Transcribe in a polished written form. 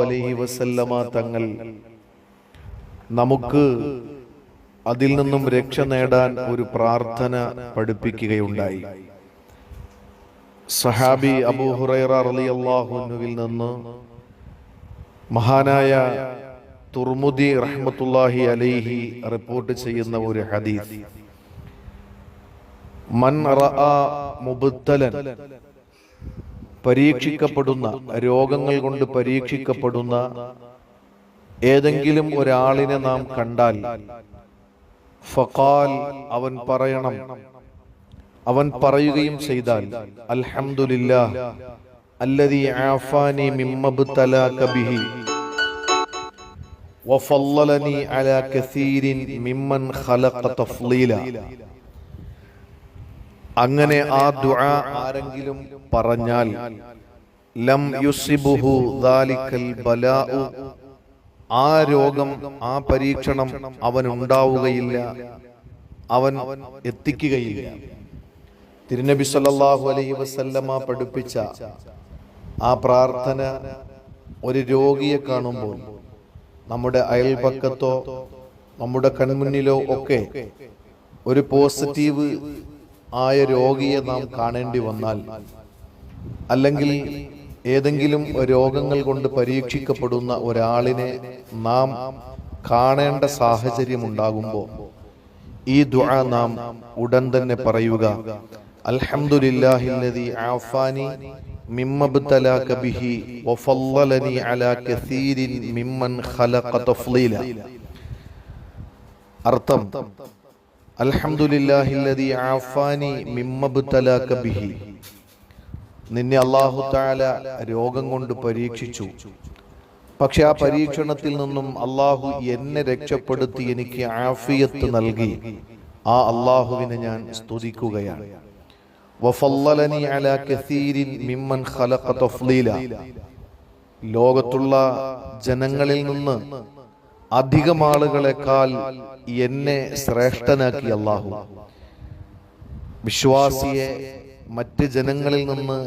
അലൈഹി വസല്ലമ തങ്ങൾ നമുക്ക് അതിൽ നിന്നും രക്ഷ നേടാൻ ഒരു പ്രാർത്ഥന പഠിപ്പിക്കുകയുണ്ടായി. സഹാബി അബൂ ഹുറൈറ റളിയല്ലാഹു അൻഹുവിൽ നിന്ന് മഹാനായ തുർമുദി റഹ്മത്തുള്ളാഹി അലൈഹി റിപ്പോർട്ട് ചെയ്യുന്ന ഒരു ഹദീസ്, മൻ റഅ മുബ്തലൻ, പരീക്ഷിക്കപ്പെടുന്ന, രോഗങ്ങൾ കൊണ്ട് പരീക്ഷിക്കപ്പെടുന്ന ഏതെങ്കിലും ഒരാളിനെ നാം കണ്ടാൽ, ഫഖാൽ, അവൻ പറയണം, അവൻ പറയുകയും ചെയ്താൽ, അൽഹംദുലില്ലാഹ് അല്ലദീ ആഫാനി മിമ്മബ്തലാക ബിഹി വഫല്ലലനി അലാ കസീരിൻ മിമ്മൻ ഖലഖ തഫ്ളീല. അങ്ങനെ ആ ദുആ ആരെങ്കിലും പറഞ്ഞാൽ, ലം യുസിബുഹു ദാലിക്കൽ ബലാഉ, ആ രോഗം, ആ പരീക്ഷണം അവനുണ്ടാവുകയില്ല, അവൻ എത്തിക്കുകയില്ല. തിരുനബി സല്ലല്ലാഹു അലൈഹി വസല്ലമ പഠിപ്പിച്ച ആ പ്രാർത്ഥന ഒരു രോഗിയെ കാണുമ്പോൾ, നമ്മുടെ അയൽപക്കത്തോ നമ്മുടെ കൺമുന്നിലോ ഒക്കെ ഒരു പോസിറ്റീവ് ആയ രോഗിയെ നാം കാണേണ്ടി വന്നാൽ, അല്ലെങ്കിൽ ഏതെങ്കിലും രോഗങ്ങൾ കൊണ്ട് പരീക്ഷിക്കപ്പെടുന്ന ഒരാളിനെ നാം കാണേണ്ട സാഹചര്യം ഉണ്ടാകുമ്പോൾ ഈ ദുആ നാം ഉടൻ തന്നെ പറയുക, അൽഹംദുലില്ലാഹില്ലദീ ആഫാനി മിമ്മബ്തലാക ബിഹി വഫല്ലലനി അലാ കസീരിൻ മിമ്മൻ ഖലഖ തഫ്ളീല. അർത്ഥം, അൽഹംദുലില്ലാഹില്ലദീ ആഫാനി മിമ്മബ്തലാക ബിഹി, നിന്നെ അല്ലാഹു തആല രോഗം കൊണ്ട് പരീക്ഷിച്ചു, പക്ഷെ ആ പരീക്ഷണത്തിൽ നിന്നും അല്ലാഹു എന്നെ രക്ഷപ്പെടുത്തി എനിക്ക് ആഫിയത്ത് നൽകി. ആ അല്ലാഹുവിനെ ഞാൻ സ്തുതിക്കുകയാണ്. വഫല്ലലനി അലാ കസീരിൻ മിമ്മൻ ഖലഖ തഫ്ളീല, ലോകത്തുള്ള ജനങ്ങളിൽ നിന്ന് അധികം ആളുകളെക്കാൾ എന്നെ ശ്രേഷ്ഠനാക്കി അല്ലാഹു. വിശ്വാസിയെ മറ്റ് ജനങ്ങളിൽ നിന്ന്